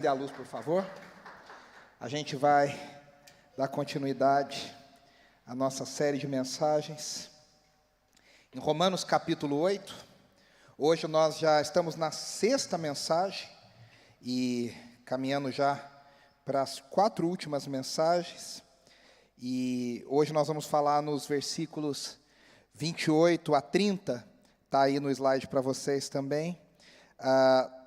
Dê a luz, por favor. A gente vai dar continuidade à nossa série de mensagens em Romanos capítulo 8. Hoje nós já estamos na sexta mensagem e caminhando já para as 4 últimas mensagens. E hoje nós vamos falar nos versículos 28 a 30, está aí no slide para vocês também.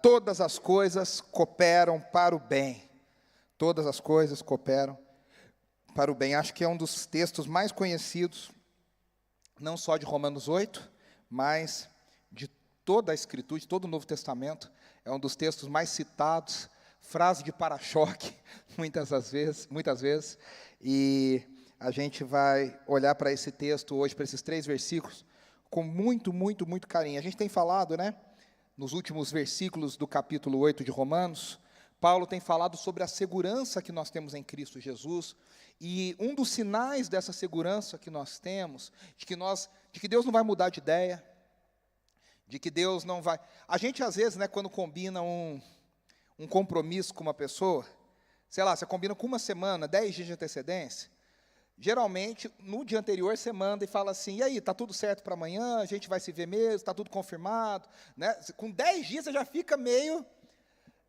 Todas as coisas cooperam para o bem. Todas as coisas cooperam para o bem. Acho que é um dos textos mais conhecidos, não só de Romanos 8, mas de toda a Escritura, de todo o Novo Testamento. É um dos textos mais citados, frase de para-choque, muitas vezes. E a gente vai olhar para esse texto hoje, para esses 3 versículos, com muito carinho. A gente tem falado, né? Nos últimos versículos do capítulo 8 de Romanos, Paulo tem falado sobre a segurança que nós temos em Cristo Jesus, e um dos sinais dessa segurança que nós temos, de que Deus não vai mudar de ideia, de que Deus não vai... A gente, às vezes, né, quando combina um compromisso com uma pessoa, sei lá, você combina com uma semana, 10 dias de antecedência, geralmente, no dia anterior, você manda e fala assim, e aí, está tudo certo para amanhã, a gente vai se ver mesmo, está tudo confirmado, né? Com 10 dias, você já fica meio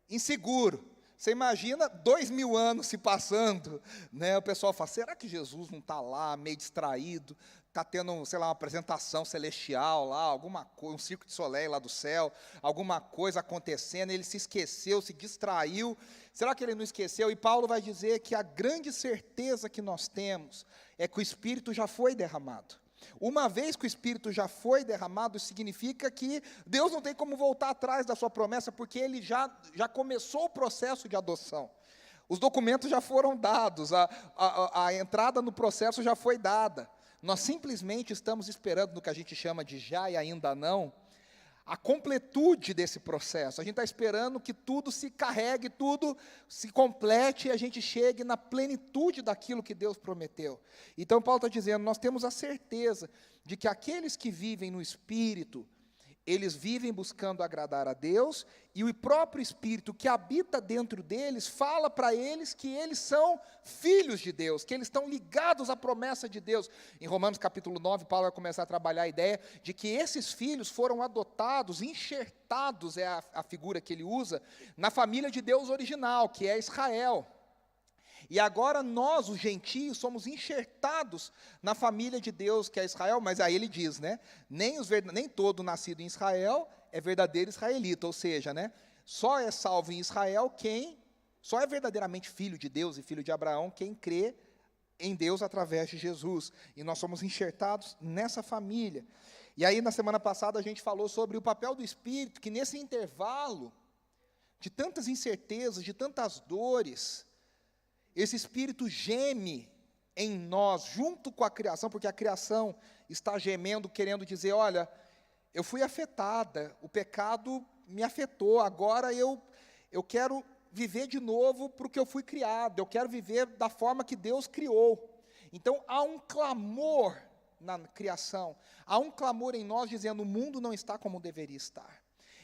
inseguro. Você imagina 2000 anos se passando, né? O pessoal fala, será que Jesus não está lá, meio distraído, está tendo, sei lá, uma apresentação celestial lá, alguma coisa, um circo de Soleil lá do céu, alguma coisa acontecendo, ele se esqueceu, se distraiu. Será que ele não esqueceu? E Paulo vai dizer que a grande certeza que nós temos é que o Espírito já foi derramado. Uma vez que o Espírito já foi derramado, significa que Deus não tem como voltar atrás da sua promessa, porque Ele já começou o processo de adoção. Os documentos já foram dados, a entrada no processo já foi dada. Nós simplesmente estamos esperando no que a gente chama de já e ainda não, a completude desse processo. A gente está esperando que tudo se carregue, tudo se complete e a gente chegue na plenitude daquilo que Deus prometeu. Então Paulo está dizendo, nós temos a certeza de que aqueles que vivem no Espírito, eles vivem buscando agradar a Deus, e o próprio Espírito que habita dentro deles, fala para eles que eles são filhos de Deus, que eles estão ligados à promessa de Deus. Em Romanos capítulo 9, Paulo vai começar a trabalhar a ideia de que esses filhos foram adotados, enxertados, é a figura que ele usa, na família de Deus original, que é Israel. E agora nós, os gentios, somos enxertados na família de Deus, que é Israel, mas aí ele diz, né, nem todo nascido em Israel é verdadeiro israelita, ou seja, né, só é salvo em Israel só é verdadeiramente filho de Deus e filho de Abraão quem crê em Deus através de Jesus. E nós somos enxertados nessa família. E aí na semana passada a gente falou sobre o papel do Espírito, que nesse intervalo de tantas incertezas, de tantas dores, esse Espírito geme em nós, junto com a criação, porque a criação está gemendo, querendo dizer, olha, eu fui afetada, o pecado me afetou, agora eu quero viver de novo para o que eu fui criado, eu quero viver da forma que Deus criou. Então, há um clamor na criação, há um clamor em nós, dizendo, o mundo não está como deveria estar.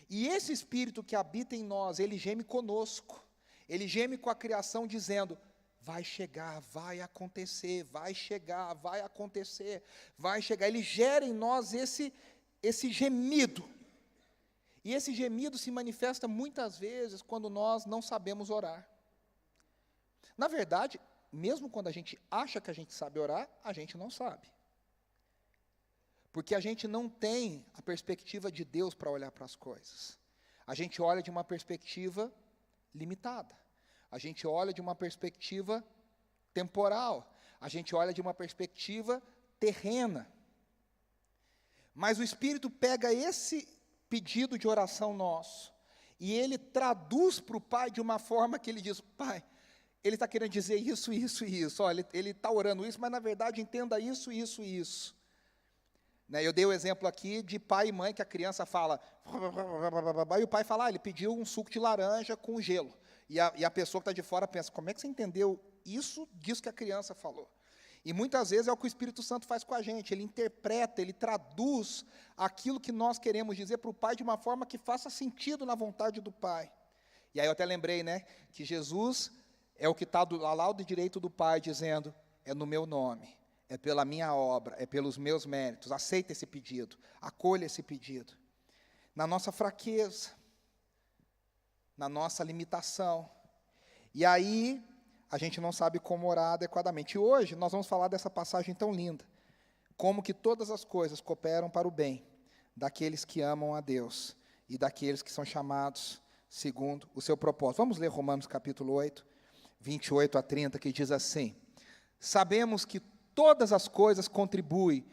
E esse Espírito que habita em nós, ele geme conosco, ele geme com a criação, dizendo, vai chegar, vai acontecer, vai chegar, vai acontecer, vai chegar. Ele gera em nós esse gemido. E esse gemido se manifesta muitas vezes quando nós não sabemos orar. Na verdade, mesmo quando a gente acha que a gente sabe orar, a gente não sabe. Porque a gente não tem a perspectiva de Deus para olhar para as coisas. A gente olha de uma perspectiva limitada. A gente olha de uma perspectiva temporal, a gente olha de uma perspectiva terrena. Mas o Espírito pega esse pedido de oração nosso, e ele traduz para o Pai de uma forma que ele diz, Pai, ele está querendo dizer isso, isso e isso, olha, ele está orando isso, mas na verdade entenda isso, isso e isso. Né, eu dei o exemplo aqui de pai e mãe, que a criança fala, e o pai fala, ele pediu um suco de laranja com gelo. E a pessoa que está de fora pensa, como é que você entendeu isso disso que a criança falou? E muitas vezes é o que o Espírito Santo faz com a gente, ele interpreta, ele traduz aquilo que nós queremos dizer para o Pai de uma forma que faça sentido na vontade do Pai. E aí eu até lembrei, né, que Jesus é o que está ao lado direito do Pai, dizendo, é no meu nome, é pela minha obra, é pelos meus méritos. Aceita esse pedido, acolha esse pedido. Na nossa fraqueza, na nossa limitação. E aí, a gente não sabe como orar adequadamente. E hoje, nós vamos falar dessa passagem tão linda. Como que todas as coisas cooperam para o bem daqueles que amam a Deus e daqueles que são chamados segundo o seu propósito. Vamos ler Romanos capítulo 8, 28 a 30, que diz assim: sabemos que todas as coisas contribuem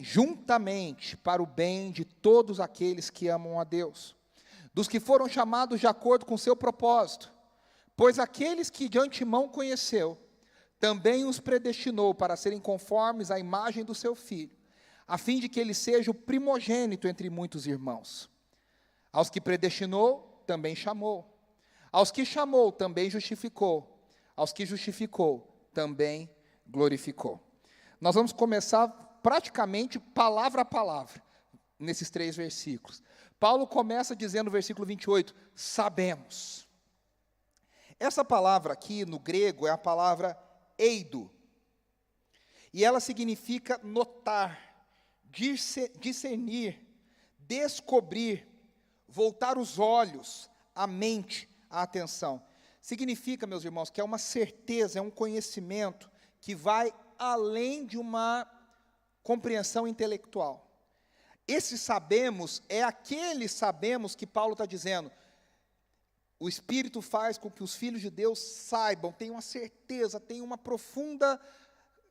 juntamente para o bem de todos aqueles que amam a Deus, dos que foram chamados de acordo com o seu propósito. Pois aqueles que de antemão conheceu, também os predestinou para serem conformes à imagem do seu Filho, a fim de que ele seja o primogênito entre muitos irmãos. Aos que predestinou, também chamou. Aos que chamou, também justificou. Aos que justificou, também glorificou. Nós vamos começar praticamente palavra a palavra, nesses 3 versículos. Paulo começa dizendo no versículo 28, sabemos. Essa palavra aqui, no grego, é a palavra eido. E ela significa notar, discernir, descobrir, voltar os olhos, a mente, a atenção. Significa, meus irmãos, que é uma certeza, é um conhecimento que vai além de uma compreensão intelectual. Esse sabemos é aquele sabemos que Paulo está dizendo. O Espírito faz com que os filhos de Deus saibam, tenham uma certeza, tenham uma profunda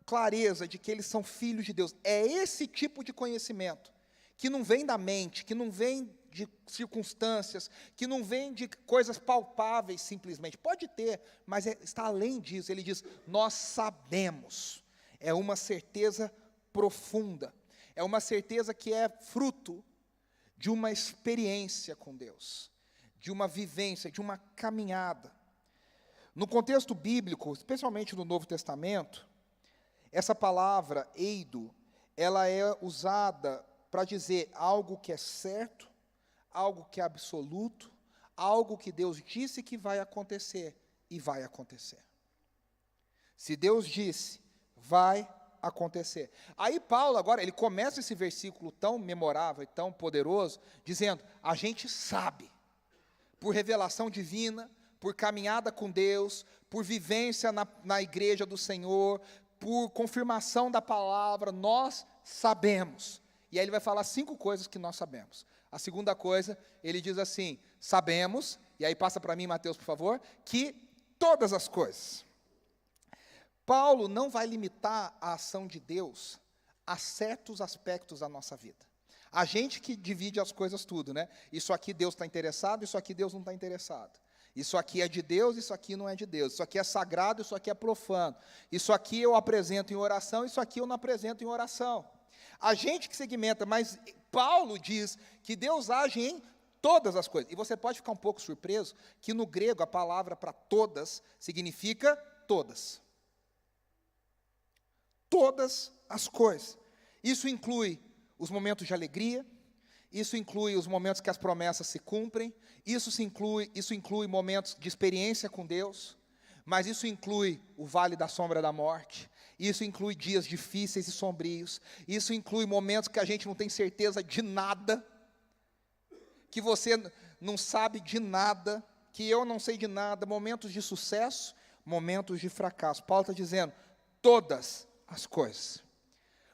clareza de que eles são filhos de Deus. É esse tipo de conhecimento, que não vem da mente, que não vem de circunstâncias, que não vem de coisas palpáveis simplesmente. Pode ter, mas está além disso. Ele diz, nós sabemos. É uma certeza profunda. É uma certeza que é fruto de uma experiência com Deus, de uma vivência, de uma caminhada. No contexto bíblico, especialmente no Novo Testamento, essa palavra, eido, ela é usada para dizer algo que é certo, algo que é absoluto, algo que Deus disse que vai acontecer, e vai acontecer. Se Deus disse, vai acontecer. Aí Paulo agora, ele começa esse versículo tão memorável e tão poderoso, dizendo, a gente sabe, por revelação divina, por caminhada com Deus, por vivência na igreja do Senhor, por confirmação da palavra, nós sabemos. E aí ele vai falar 5 coisas que nós sabemos. A segunda coisa, ele diz assim, sabemos, e aí passa para mim, Mateus, por favor, que todas as coisas. Paulo não vai limitar a ação de Deus a certos aspectos da nossa vida. A gente que divide as coisas tudo, né? Isso aqui Deus está interessado, isso aqui Deus não está interessado. Isso aqui é de Deus, isso aqui não é de Deus. Isso aqui é sagrado, isso aqui é profano. Isso aqui eu apresento em oração, isso aqui eu não apresento em oração. A gente que segmenta, mas Paulo diz que Deus age em todas as coisas. E você pode ficar um pouco surpreso que no grego a palavra para todas significa todas. Todas as coisas. Isso inclui os momentos de alegria, isso inclui os momentos que as promessas se cumprem, isso inclui momentos de experiência com Deus, mas isso inclui o vale da sombra da morte, isso inclui dias difíceis e sombrios, isso inclui momentos que a gente não tem certeza de nada, que você não sabe de nada, que eu não sei de nada, momentos de sucesso, momentos de fracasso. Paulo está dizendo, todas as coisas.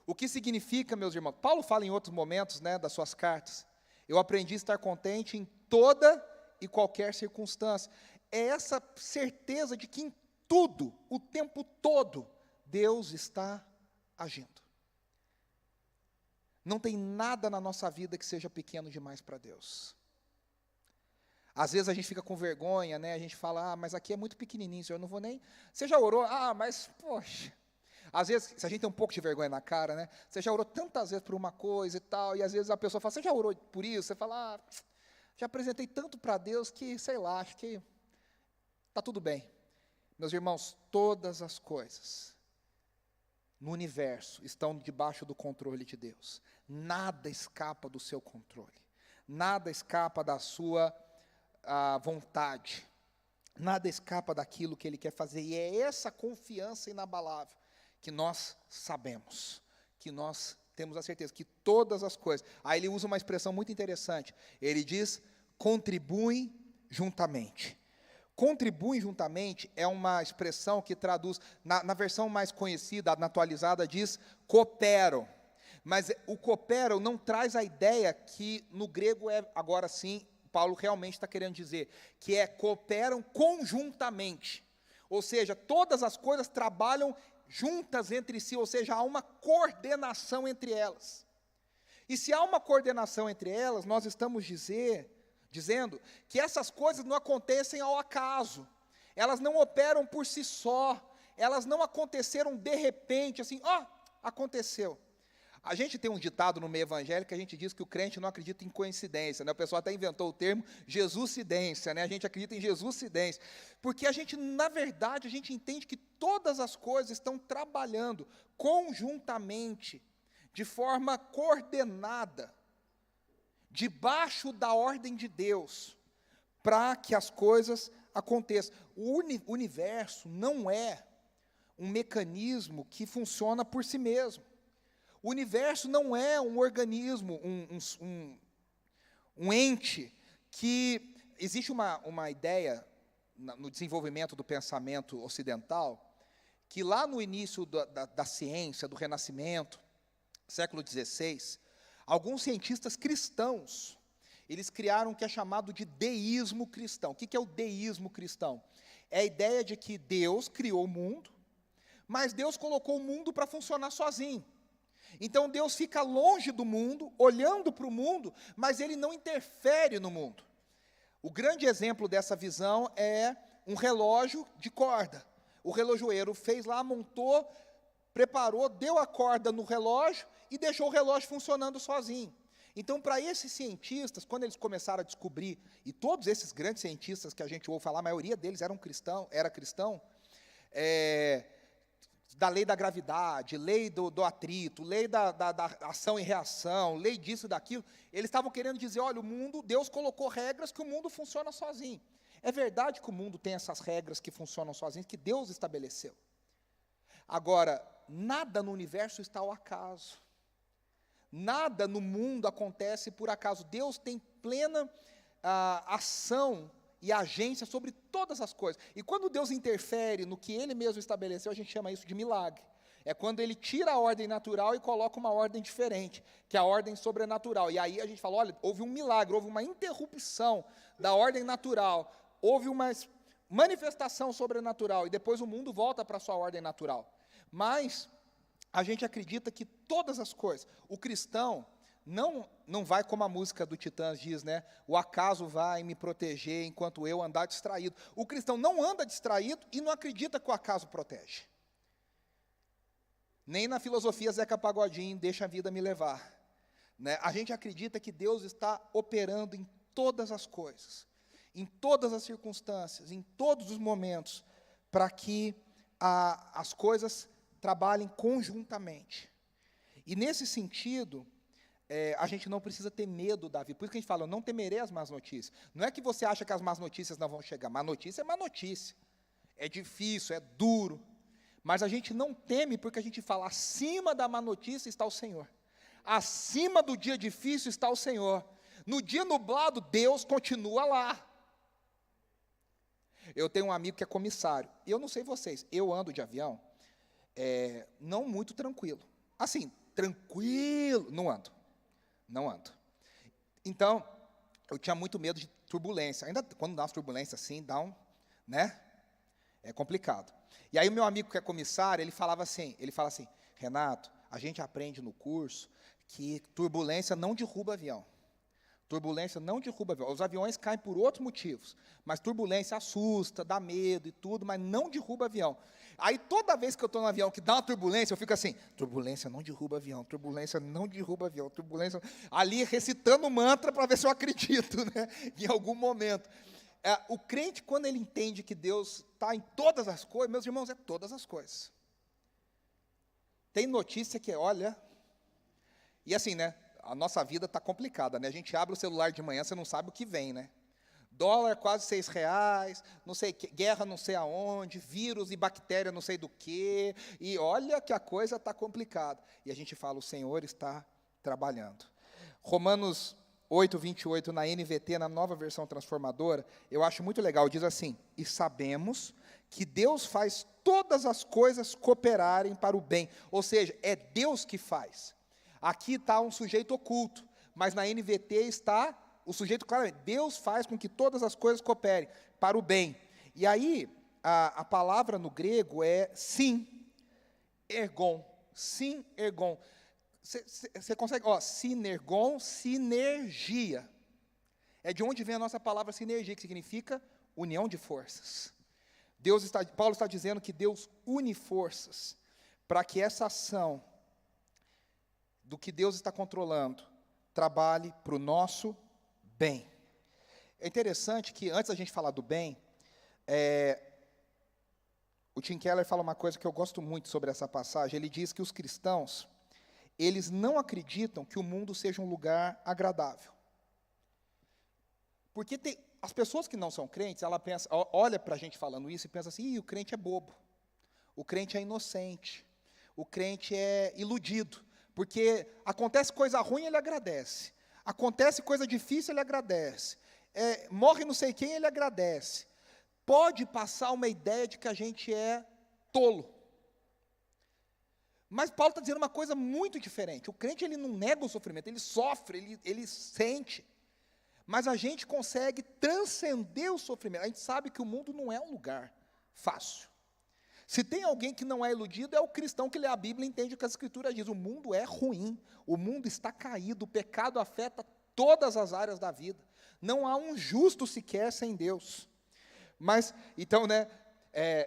O que significa, meus irmãos? Paulo fala em outros momentos, né, das suas cartas. Eu aprendi a estar contente em toda e qualquer circunstância. É essa certeza de que em tudo, o tempo todo, Deus está agindo. Não tem nada na nossa vida que seja pequeno demais para Deus. Às vezes a gente fica com vergonha, né? A gente fala, mas aqui é muito pequenininho, Senhor, eu não vou nem... Você já orou? Mas, poxa... Às vezes, se a gente tem um pouco de vergonha na cara, né? Você já orou tantas vezes por uma coisa e tal, e às vezes a pessoa fala, você já orou por isso? Você fala, já apresentei tanto para Deus que, sei lá, acho que está tudo bem. Meus irmãos, todas as coisas no universo estão debaixo do controle de Deus. Nada escapa do seu controle. Nada escapa da sua vontade, nada escapa daquilo que Ele quer fazer, e é essa confiança inabalável que nós sabemos, que nós temos a certeza, que todas as coisas, aí ele usa uma expressão muito interessante, ele diz, contribuem juntamente. Contribuem juntamente é uma expressão que traduz, na versão mais conhecida, na atualizada, diz cooperam. Mas o cooperam não traz a ideia que no grego é, agora sim, Paulo realmente está querendo dizer, que é cooperam conjuntamente. Ou seja, todas as coisas trabalham juntas entre si, ou seja, há uma coordenação entre elas. E se há uma coordenação entre elas, nós estamos dizendo que essas coisas não acontecem ao acaso, elas não operam por si só, elas não aconteceram de repente, assim, aconteceu. A gente tem um ditado no meio evangélico que a gente diz que o crente não acredita em coincidência, né? O pessoal até inventou o termo Jesuscidência, né? A gente acredita em Jesuscidência, porque a gente, na verdade, a gente entende que todas as coisas estão trabalhando conjuntamente, de forma coordenada, debaixo da ordem de Deus, para que as coisas aconteçam. O universo não é um mecanismo que funciona por si mesmo. O universo não é um organismo, um ente que... Existe uma ideia no desenvolvimento do pensamento ocidental, que lá no início da ciência, do Renascimento, século XVI, alguns cientistas cristãos, eles criaram o que é chamado de deísmo cristão. O que é o deísmo cristão? É a ideia de que Deus criou o mundo, mas Deus colocou o mundo para funcionar sozinho. Então Deus fica longe do mundo, olhando para o mundo, mas Ele não interfere no mundo. O grande exemplo dessa visão é um relógio de corda. O relojoeiro fez lá, montou, preparou, deu a corda no relógio e deixou o relógio funcionando sozinho. Então, para esses cientistas, quando eles começaram a descobrir, e todos esses grandes cientistas que a gente ouve falar, a maioria deles era cristão, da lei da gravidade, lei do atrito, lei da ação e reação, lei disso e daquilo, eles estavam querendo dizer, olha, o mundo, Deus colocou regras que o mundo funciona sozinho. É verdade que o mundo tem essas regras que funcionam sozinhos, que Deus estabeleceu. Agora, nada no universo está ao acaso. Nada no mundo acontece por acaso. Deus tem plena ação e agência sobre todas as coisas. E quando Deus interfere no que Ele mesmo estabeleceu, a gente chama isso de milagre. É quando Ele tira a ordem natural e coloca uma ordem diferente, que é a ordem sobrenatural. E aí a gente fala, olha, houve um milagre, houve uma interrupção da ordem natural, houve uma manifestação sobrenatural, e depois o mundo volta para a sua ordem natural. Mas a gente acredita que todas as coisas, o cristão não vai como a música do Titãs diz, né? O acaso vai me proteger enquanto eu andar distraído. O cristão não anda distraído e não acredita que o acaso protege. Nem na filosofia Zeca Pagodinho, deixa a vida me levar. Né? A gente acredita que Deus está operando em todas as coisas, em todas as circunstâncias, em todos os momentos, para que as coisas trabalhem conjuntamente. E nesse sentido, a gente não precisa ter medo da vida. Por isso que a gente fala, eu não temerei as más notícias. Não é que você acha que as más notícias não vão chegar. Má notícia é má notícia. É difícil, é duro. Mas a gente não teme porque a gente fala, acima da má notícia está o Senhor. Acima do dia difícil está o Senhor. No dia nublado, Deus continua lá. Eu tenho um amigo que é comissário. E eu não sei vocês, eu ando de avião, não muito tranquilo. Assim, tranquilo, não ando. Então, eu tinha muito medo de turbulência. Ainda quando dá umas turbulências assim, né? É complicado. E aí o meu amigo que é comissário, ele fala assim, Renato, a gente aprende no curso que turbulência não derruba avião. Turbulência não derruba avião. Os aviões caem por outros motivos, mas turbulência assusta, dá medo e tudo, mas não derruba avião. Aí toda vez que eu estou no avião que dá uma turbulência, eu fico assim, turbulência não derruba avião, turbulência não derruba avião, turbulência... Ali recitando o mantra para ver se eu acredito, né, em algum momento. O crente, quando ele entende que Deus está em todas as coisas, meus irmãos, é todas as coisas. Tem notícia que, olha... E assim, né? A nossa vida está complicada, né? A gente abre o celular de manhã, você não sabe o que vem, né? Dólar quase R$ 6, não sei, guerra não sei aonde, vírus e bactéria não sei do que, e olha que a coisa está complicada. E a gente fala, o Senhor está trabalhando. Romanos 8:28, na NVT, na nova versão transformadora, eu acho muito legal, diz assim: e sabemos que Deus faz todas as coisas cooperarem para o bem, ou seja, é Deus que faz. Aqui está um sujeito oculto, mas na NVT está o sujeito claramente. Deus faz com que todas as coisas cooperem para o bem. E aí, a palavra no grego é sim, ergon. Sim, ergon. Você consegue, sinergon, sinergia. É de onde vem a nossa palavra sinergia, que significa união de forças. Paulo está dizendo que Deus une forças para que essa ação do que Deus está controlando trabalhe para o nosso bem. É interessante que, antes da gente falar do bem, o Tim Keller fala uma coisa que eu gosto muito sobre essa passagem. Ele diz que os cristãos, eles não acreditam que o mundo seja um lugar agradável. Porque as pessoas que não são crentes, ela pensa, olha para a gente falando isso e pensa assim, o crente é bobo, o crente é inocente, o crente é iludido, porque acontece coisa ruim, ele agradece, acontece coisa difícil, ele agradece, morre não sei quem, ele agradece. Pode passar uma ideia de que a gente é tolo. Mas Paulo está dizendo uma coisa muito diferente. O crente, ele não nega o sofrimento, ele sofre, ele sente. Mas a gente consegue transcender o sofrimento. A gente sabe que o mundo não é um lugar fácil. Se tem alguém que não é iludido, é o cristão que lê a Bíblia e entende o que a Escritura diz. O mundo é ruim, o mundo está caído, o pecado afeta todas as áreas da vida. Não há um justo sequer sem Deus. Mas, então,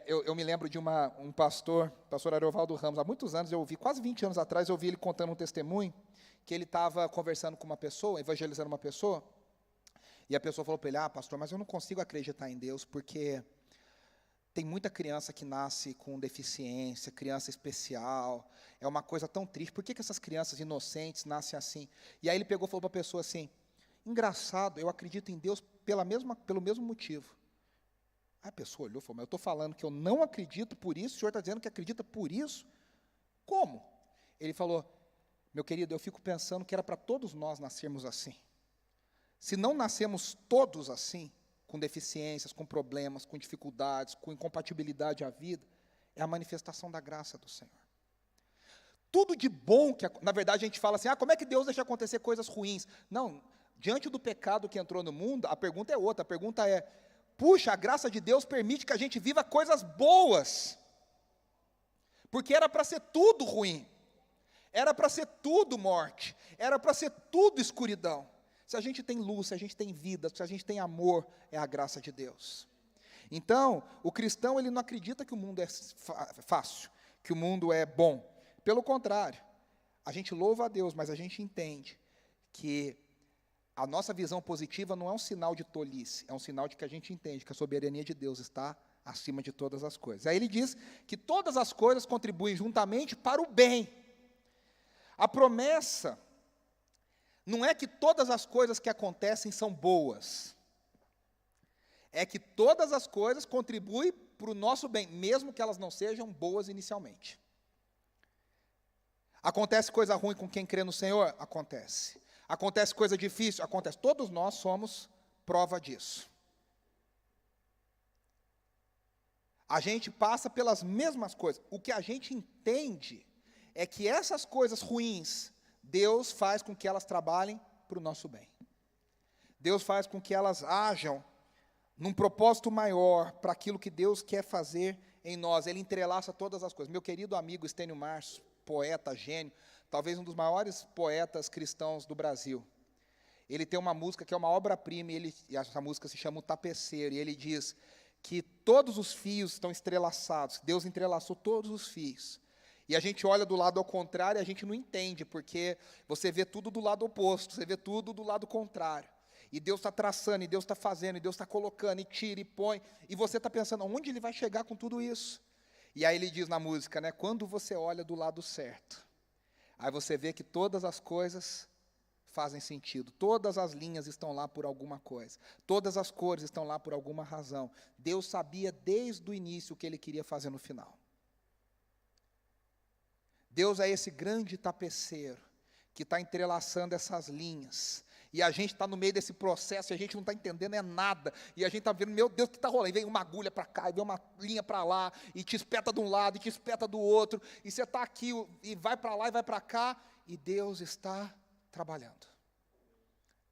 eu me lembro de um pastor Ariovaldo Ramos, há muitos anos, eu ouvi, quase 20 anos atrás, eu ouvi ele contando um testemunho, que ele estava conversando com uma pessoa, evangelizando uma pessoa, e a pessoa falou para ele, pastor, mas eu não consigo acreditar em Deus, porque tem muita criança que nasce com deficiência, criança especial, é uma coisa tão triste, por que essas crianças inocentes nascem assim? E aí ele pegou e falou para a pessoa assim, engraçado, eu acredito em Deus pelo mesmo motivo. Aí a pessoa olhou e falou, mas eu estou falando que eu não acredito por isso, o senhor está dizendo que acredita por isso? Como? Ele falou, meu querido, eu fico pensando que era para todos nós nascermos assim. Se não nascemos todos assim, com deficiências, com problemas, com dificuldades, com incompatibilidade à vida, é a manifestação da graça do Senhor. Tudo de bom, na verdade a gente fala assim, como é que Deus deixa acontecer coisas ruins? Não, diante do pecado que entrou no mundo, a pergunta é outra, a pergunta é, puxa, a graça de Deus permite que a gente viva coisas boas, porque era para ser tudo ruim, era para ser tudo morte, era para ser tudo escuridão. Se a gente tem luz, se a gente tem vida, se a gente tem amor, é a graça de Deus. Então, o cristão, ele não acredita que o mundo é fácil, que o mundo é bom. Pelo contrário, a gente louva a Deus, mas a gente entende que a nossa visão positiva não é um sinal de tolice, é um sinal de que a gente entende que a soberania de Deus está acima de todas as coisas. Aí ele diz que todas as coisas contribuem juntamente para o bem. A promessa não é que todas as coisas que acontecem são boas, é que todas as coisas contribuem para o nosso bem, mesmo que elas não sejam boas inicialmente. Acontece coisa ruim com quem crê no Senhor? Acontece. Acontece coisa difícil? Acontece. Todos nós somos prova disso. A gente passa pelas mesmas coisas. O que a gente entende é que essas coisas ruins, Deus faz com que elas trabalhem para o nosso bem. Deus faz com que elas ajam num propósito maior para aquilo que Deus quer fazer em nós. Ele entrelaça todas as coisas. Meu querido amigo Estênio Março, poeta, gênio, talvez um dos maiores poetas cristãos do Brasil. Ele tem uma música que é uma obra-prima, e essa música se chama O Tapeceiro, e ele diz que todos os fios estão entrelaçados, Deus entrelaçou todos os fios. E a gente olha do lado ao contrário e a gente não entende, porque você vê tudo do lado oposto, você vê tudo do lado contrário. E Deus está traçando, e Deus está fazendo, e Deus está colocando, e tira, e põe, e você está pensando, onde ele vai chegar com tudo isso? E aí ele diz na música, quando você olha do lado certo, aí você vê que todas as coisas fazem sentido. Todas as linhas estão lá por alguma coisa. Todas as cores estão lá por alguma razão. Deus sabia desde o início o que Ele queria fazer no final. Deus é esse grande tapeceiro que está entrelaçando essas linhas. E a gente está no meio desse processo e a gente não está entendendo nada. E a gente está vendo, meu Deus, o que está rolando? E vem uma agulha para cá, e vem uma linha para lá, e te espeta de um lado, e te espeta do outro. E você está aqui, e vai para lá, e vai para cá. E Deus está trabalhando.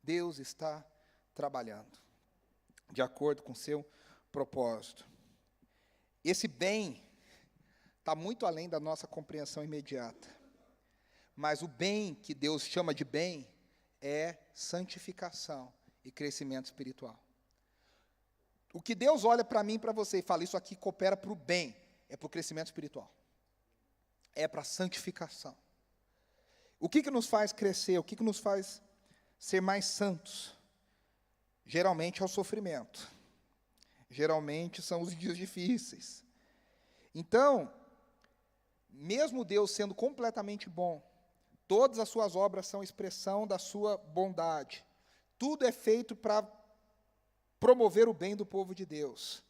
Deus está trabalhando. De acordo com o seu propósito. Esse bem está muito além da nossa compreensão imediata. Mas o bem que Deus chama de bem é santificação e crescimento espiritual. O que Deus olha para mim e para você e fala, isso aqui coopera para o bem, é para o crescimento espiritual. É para a santificação. O que nos faz crescer? O que nos faz ser mais santos? Geralmente é o sofrimento. Geralmente são os dias difíceis. Então, mesmo Deus sendo completamente bom, todas as suas obras são expressão da sua bondade. Tudo é feito para promover o bem do povo de Deus.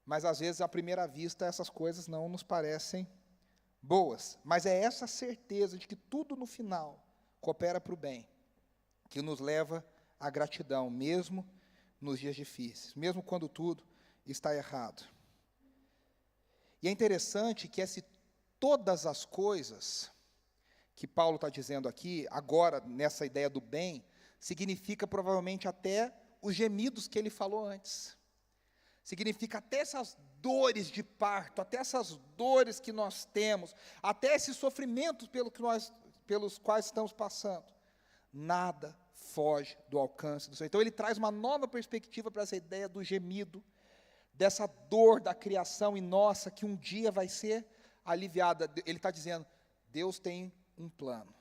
Mas, às vezes, à primeira vista, essas coisas não nos parecem boas. Mas é essa certeza de que tudo no final coopera para o bem, que nos leva à gratidão, mesmo nos dias difíceis, mesmo quando tudo está errado. E é interessante que todas as coisas que Paulo está dizendo aqui, agora, nessa ideia do bem, significa provavelmente até os gemidos que ele falou antes. Significa até essas dores de parto, até essas dores que nós temos, até esses sofrimentos pelos quais estamos passando. Nada foge do alcance do Senhor. Então ele traz uma nova perspectiva para essa ideia do gemido, dessa dor da criação e nossa, que um dia vai ser aliviada. Ele está dizendo, Deus tem um plano,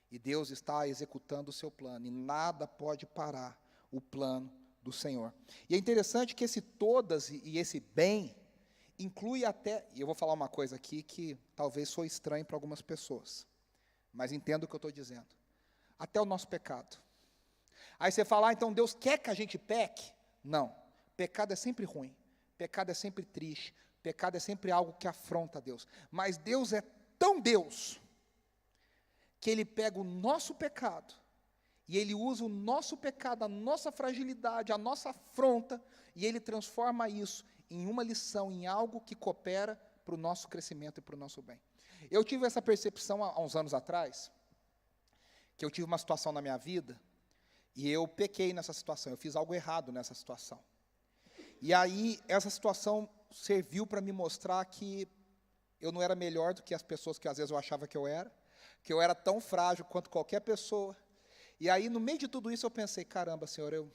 e Deus está executando o seu plano, e nada pode parar o plano do Senhor. E é interessante que esse todas e esse bem, inclui até, e eu vou falar uma coisa aqui que talvez soe estranho para algumas pessoas, mas entenda o que eu estou dizendo, até o nosso pecado. Aí você fala, então Deus quer que a gente peque? Não, pecado é sempre ruim, pecado é sempre triste, pecado é sempre algo que afronta Deus, mas Deus é tão Deus, que Ele pega o nosso pecado, e Ele usa o nosso pecado, a nossa fragilidade, a nossa afronta, e Ele transforma isso em uma lição, em algo que coopera para o nosso crescimento e para o nosso bem. Eu tive essa percepção há uns anos atrás, que eu tive uma situação na minha vida, e eu pequei nessa situação, eu fiz algo errado nessa situação. E aí, essa situação serviu para me mostrar que eu não era melhor do que as pessoas que às vezes eu achava que eu era tão frágil quanto qualquer pessoa. E aí, no meio de tudo isso, eu pensei, caramba, Senhor, eu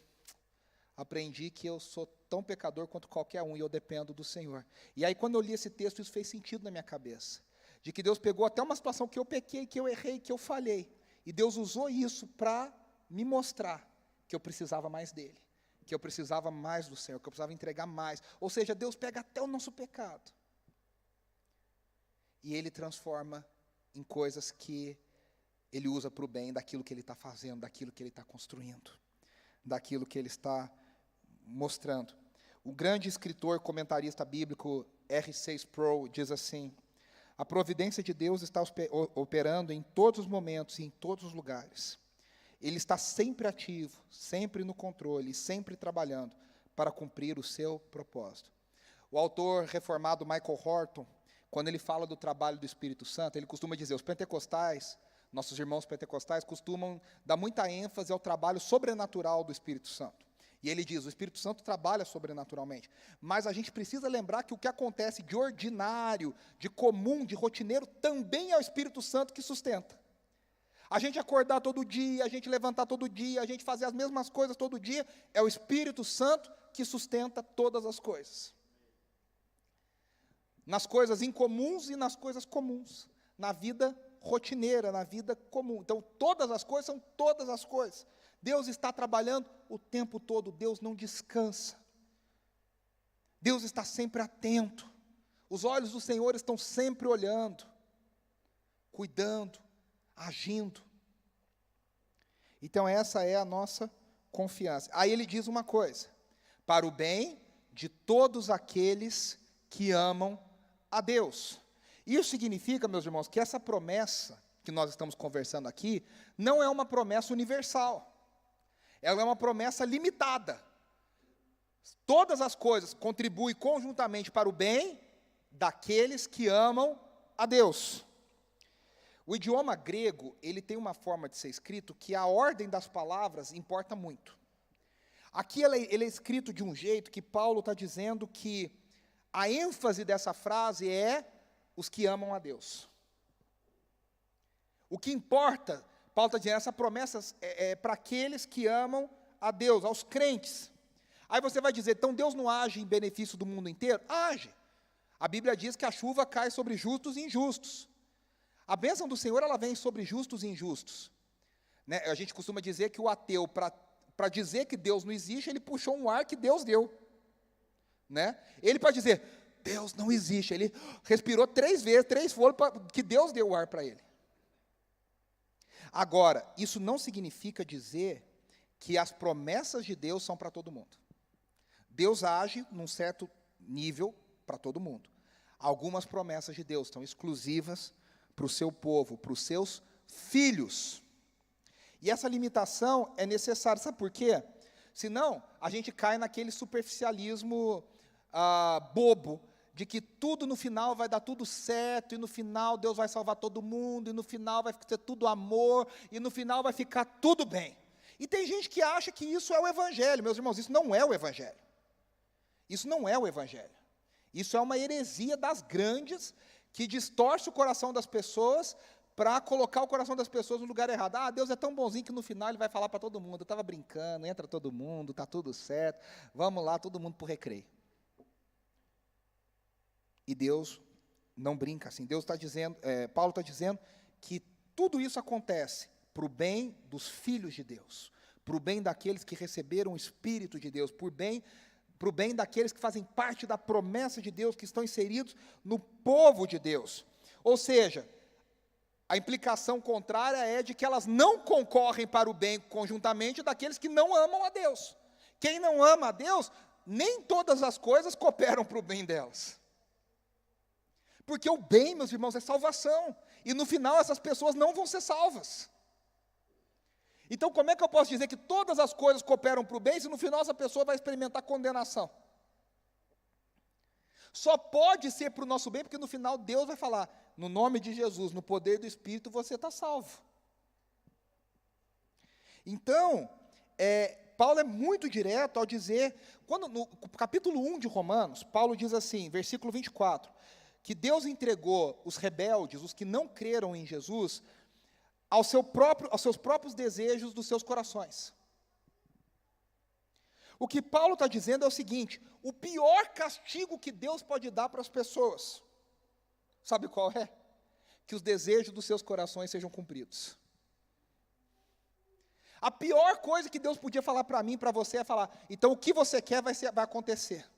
aprendi que eu sou tão pecador quanto qualquer um, e eu dependo do Senhor. E aí, quando eu li esse texto, isso fez sentido na minha cabeça, de que Deus pegou até uma situação que eu pequei, que eu errei, que eu falhei, e Deus usou isso para me mostrar que eu precisava mais dEle, que eu precisava mais do Senhor, que eu precisava entregar mais. Ou seja, Deus pega até o nosso pecado, e Ele transforma em coisas que Ele usa para o bem daquilo que Ele está fazendo, daquilo que Ele está construindo, daquilo que Ele está mostrando. O grande escritor, comentarista bíblico R.C. Sproul diz assim, a providência de Deus está operando em todos os momentos e em todos os lugares. Ele está sempre ativo, sempre no controle, sempre trabalhando para cumprir o seu propósito. O autor reformado Michael Horton, quando ele fala do trabalho do Espírito Santo, ele costuma dizer, os pentecostais, nossos irmãos pentecostais, costumam dar muita ênfase ao trabalho sobrenatural do Espírito Santo. E ele diz, o Espírito Santo trabalha sobrenaturalmente, mas a gente precisa lembrar que o que acontece de ordinário, de comum, de rotineiro, também é o Espírito Santo que sustenta. A gente acordar todo dia, a gente levantar todo dia, a gente fazer as mesmas coisas todo dia, é o Espírito Santo que sustenta todas as coisas. Nas coisas incomuns e nas coisas comuns, na vida rotineira, na vida comum. Então, todas as coisas são todas as coisas. Deus está trabalhando o tempo todo, Deus não descansa. Deus está sempre atento. Os olhos do Senhor estão sempre olhando, cuidando, agindo. Então essa é a nossa confiança. Aí ele diz uma coisa: para o bem de todos aqueles que amam a Deus. Isso significa, meus irmãos, que essa promessa que nós estamos conversando aqui não é uma promessa universal. Ela é uma promessa limitada. Todas as coisas contribuem conjuntamente para o bem daqueles que amam a Deus. O idioma grego, ele tem uma forma de ser escrito que a ordem das palavras importa muito. Aqui ele é escrito de um jeito que Paulo está dizendo que a ênfase dessa frase é os que amam a Deus. O que importa, Paulo está dizendo, essa promessa é para aqueles que amam a Deus, aos crentes. Aí você vai dizer, então Deus não age em benefício do mundo inteiro? Age. A Bíblia diz que a chuva cai sobre justos e injustos. A bênção do Senhor, ela vem sobre justos e injustos. Né? A gente costuma dizer que o ateu, para dizer que Deus não existe, ele puxou um ar que Deus deu. Né? Ele para dizer, Deus não existe, ele respirou 3 vezes, 3 fôlegos, que Deus deu o ar para ele. Agora, isso não significa dizer que as promessas de Deus são para todo mundo. Deus age num certo nível para todo mundo. Algumas promessas de Deus estão exclusivas para o seu povo, para os seus filhos. E essa limitação é necessária, sabe por quê? Senão, a gente cai naquele superficialismo bobo, de que tudo no final vai dar tudo certo, e no final Deus vai salvar todo mundo, e no final vai ser tudo amor, e no final vai ficar tudo bem. E tem gente que acha que isso é o Evangelho. Meus irmãos, isso não é o Evangelho. Isso não é o Evangelho. Isso é uma heresia das grandes, que distorce o coração das pessoas para colocar o coração das pessoas no lugar errado. Ah, Deus é tão bonzinho que no final Ele vai falar para todo mundo, eu estava brincando, entra todo mundo, está tudo certo, vamos lá, todo mundo para o recreio. E Deus não brinca assim. Deus está dizendo, Paulo está dizendo que tudo isso acontece para o bem dos filhos de Deus, para o bem daqueles que receberam o Espírito de Deus, para o bem daqueles que fazem parte da promessa de Deus, que estão inseridos no povo de Deus. Ou seja, a implicação contrária é de que elas não concorrem para o bem conjuntamente daqueles que não amam a Deus. Quem não ama a Deus, nem todas as coisas cooperam para o bem delas. Porque o bem, meus irmãos, é salvação. E no final essas pessoas não vão ser salvas. Então como é que eu posso dizer que todas as coisas cooperam para o bem, se no final essa pessoa vai experimentar condenação? Só pode ser para o nosso bem, porque no final Deus vai falar, no nome de Jesus, no poder do Espírito, você está salvo. Então, Paulo é muito direto ao dizer, no capítulo 1 de Romanos, Paulo diz assim, versículo 24, que Deus entregou os rebeldes, os que não creram em Jesus, aos seus próprios desejos dos seus corações. O que Paulo está dizendo é o seguinte, o pior castigo que Deus pode dar para as pessoas, sabe qual é? Que os desejos dos seus corações sejam cumpridos. A pior coisa que Deus podia falar para mim e para você é falar, então o que você quer vai acontecer.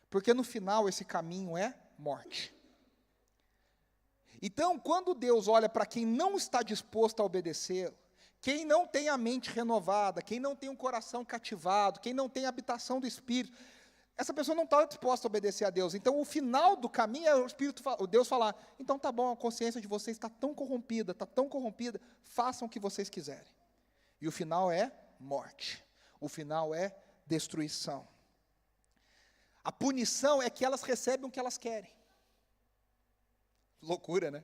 Porque no final esse caminho é morte. Então, quando Deus olha para quem não está disposto a obedecê-lo, quem não tem a mente renovada, quem não tem um coração cativado, quem não tem a habitação do Espírito, essa pessoa não está disposta a obedecer a Deus. Então, o final do caminho é o Deus falar, então tá bom, a consciência de vocês está tão corrompida, façam o que vocês quiserem. E o final é morte. O final é destruição. A punição é que elas recebem o que elas querem. Loucura, né?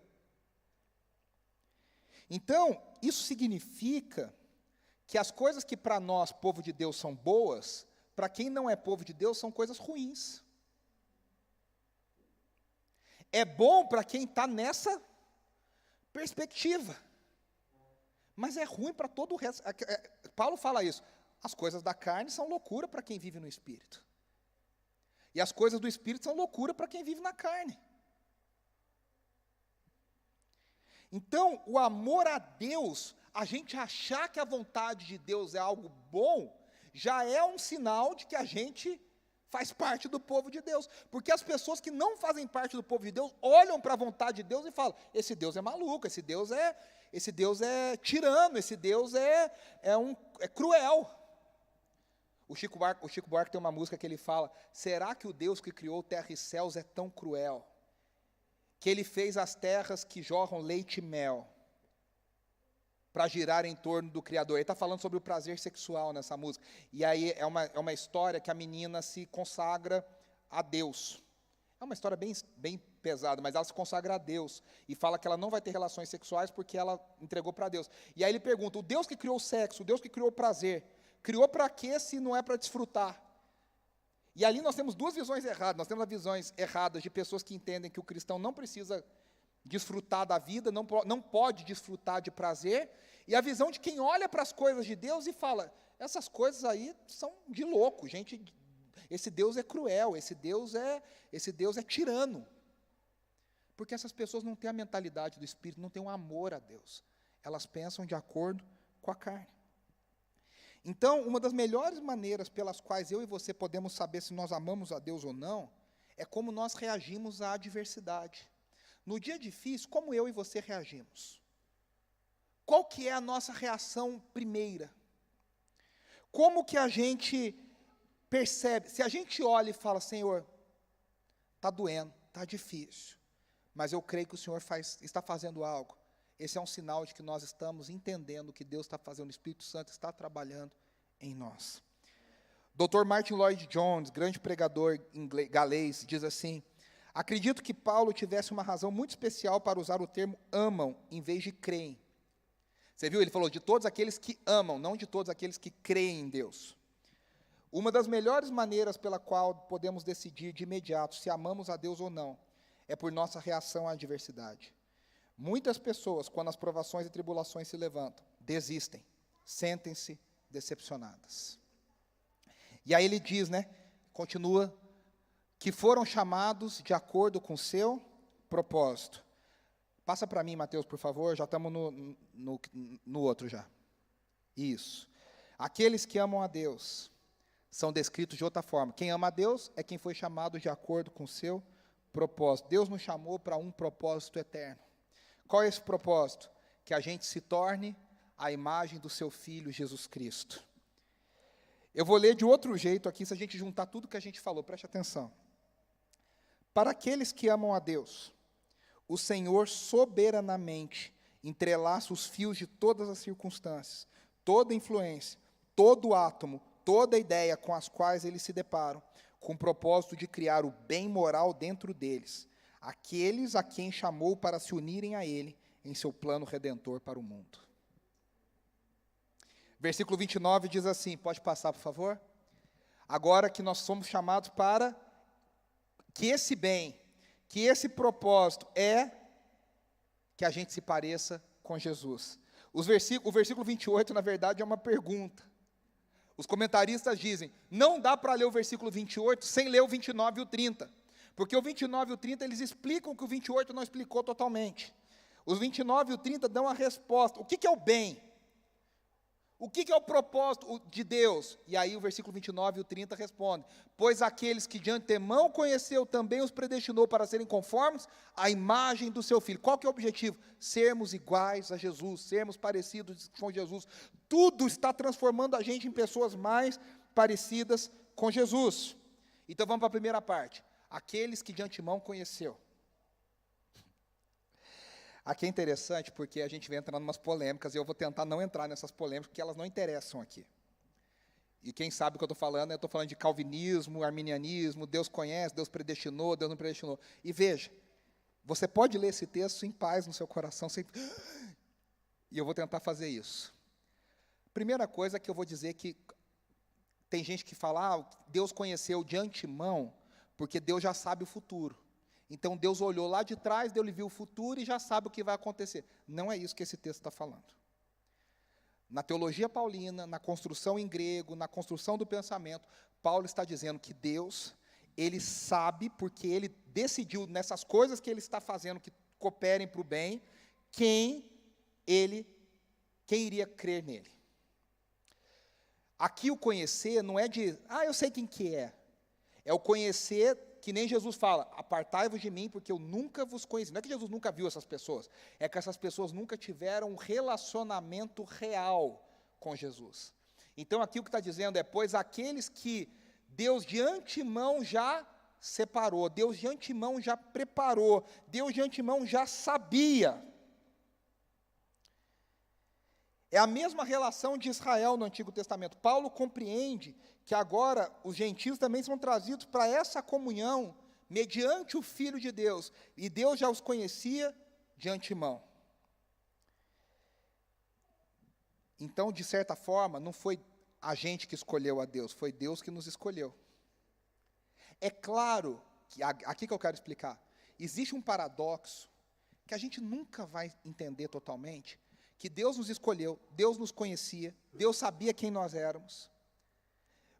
Então, isso significa que as coisas que para nós, povo de Deus, são boas, para quem não é povo de Deus, são coisas ruins. É bom para quem está nessa perspectiva, mas é ruim para todo o resto. Paulo fala isso, as coisas da carne são loucura para quem vive no Espírito. E as coisas do Espírito são loucura para quem vive na carne. Então, o amor a Deus, a gente achar que a vontade de Deus é algo bom, já é um sinal de que a gente faz parte do povo de Deus. Porque as pessoas que não fazem parte do povo de Deus olham para a vontade de Deus e falam: esse Deus é maluco, esse Deus é tirano, esse Deus é cruel. O Chico Buarque tem uma música que ele fala: será que o Deus que criou terra e céus é tão cruel, que ele fez as terras que jorram leite e mel, para girar em torno do Criador? Ele está falando sobre o prazer sexual nessa música. E aí é uma história que a menina se consagra a Deus. É uma história bem pesada, mas ela se consagra a Deus. E fala que ela não vai ter relações sexuais porque ela entregou para Deus. E aí ele pergunta: o Deus que criou o sexo, o Deus que criou o prazer, criou para quê se não é para desfrutar? E ali nós temos duas visões erradas. Nós temos as visões erradas de pessoas que entendem que o cristão não precisa desfrutar da vida, não pode desfrutar de prazer, e a visão de quem olha para as coisas de Deus e fala: essas coisas aí são de louco, gente, esse Deus é cruel, esse Deus é tirano. Porque essas pessoas não têm a mentalidade do Espírito, não têm um amor a Deus, elas pensam de acordo com a carne. Então, uma das melhores maneiras pelas quais eu e você podemos saber se nós amamos a Deus ou não, é como nós reagimos à adversidade. No dia difícil, como eu e você reagimos? Qual que é a nossa reação primeira? Como que a gente percebe? Se a gente olha e fala: Senhor, está doendo, está difícil, mas eu creio que o Senhor está fazendo algo. Esse é um sinal de que nós estamos entendendo que Deus está fazendo, o Espírito Santo está trabalhando em nós. Dr. Martin Lloyd Jones, grande pregador galês, diz assim: acredito que Paulo tivesse uma razão muito especial para usar o termo amam em vez de creem. Você viu? Ele falou de todos aqueles que amam, não de todos aqueles que creem em Deus. Uma das melhores maneiras pela qual podemos decidir de imediato se amamos a Deus ou não é por nossa reação à adversidade. Muitas pessoas, quando as provações e tribulações se levantam, desistem, sentem-se decepcionadas. E aí ele diz, continua, que foram chamados de acordo com o seu propósito. Passa para mim, Mateus, por favor, já estamos no outro já. Isso. Aqueles que amam a Deus são descritos de outra forma. Quem ama a Deus é quem foi chamado de acordo com o seu propósito. Deus nos chamou para um propósito eterno. Qual é esse propósito? Que a gente se torne a imagem do seu Filho, Jesus Cristo. Eu vou ler de outro jeito aqui, se a gente juntar tudo que a gente falou, preste atenção. Para aqueles que amam a Deus, o Senhor soberanamente entrelaça os fios de todas as circunstâncias, toda influência, todo átomo, toda ideia com as quais eles se deparam, com o propósito de criar o bem moral dentro deles, aqueles a quem chamou para se unirem a Ele em seu plano redentor para o mundo. Versículo 29 diz assim, pode passar, por favor? Agora que nós somos chamados para que esse bem, que esse propósito é que a gente se pareça com Jesus. O versículo 28, na verdade, é uma pergunta. Os comentaristas dizem, não dá para ler o versículo 28 sem ler o 29 e o 30. Porque o 29 e o 30, eles explicam o que o 28 não explicou totalmente. Os 29 e o 30 dão a resposta. O que é o bem? O que é o propósito de Deus? E aí o versículo 29 e o 30 respondem, pois aqueles que de antemão conheceu também os predestinou para serem conformes à imagem do seu Filho. Qual que é o objetivo? Sermos iguais a Jesus, sermos parecidos com Jesus. Tudo está transformando a gente em pessoas mais parecidas com Jesus. Então vamos para a primeira parte. Aqueles que de antemão conheceu. Aqui é interessante porque a gente vem entrando em umas polêmicas e eu vou tentar não entrar nessas polêmicas porque elas não interessam aqui. E quem sabe o que eu estou falando, eu estou falando de calvinismo, arminianismo, Deus conhece, Deus predestinou, Deus não predestinou. E veja, você pode ler esse texto em paz no seu coração, sem... e eu vou tentar fazer isso. Primeira coisa que eu vou dizer que tem gente que fala, Deus conheceu de antemão, porque Deus já sabe o futuro. Então, Deus olhou lá de trás, Deus viu o futuro e já sabe o que vai acontecer. Não é isso que esse texto está falando. Na teologia paulina, na construção em grego, na construção do pensamento, Paulo está dizendo que Deus, Ele sabe, porque Ele decidiu nessas coisas que Ele está fazendo, que cooperem para o bem, quem iria crer nele. Aqui o conhecer não é de, eu sei quem que é. É o conhecer, que nem Jesus fala, apartai-vos de mim, porque eu nunca vos conheci. Não é que Jesus nunca viu essas pessoas, é que essas pessoas nunca tiveram um relacionamento real com Jesus. Então aqui o que está dizendo é, pois aqueles que Deus de antemão já separou, Deus de antemão já preparou, Deus de antemão já sabia. É a mesma relação de Israel no Antigo Testamento. Paulo compreende que agora os gentios também são trazidos para essa comunhão mediante o Filho de Deus, e Deus já os conhecia de antemão. Então, de certa forma, não foi a gente que escolheu a Deus, foi Deus que nos escolheu. É claro, que aqui que eu quero explicar, existe um paradoxo que a gente nunca vai entender totalmente, que Deus nos escolheu, Deus nos conhecia, Deus sabia quem nós éramos,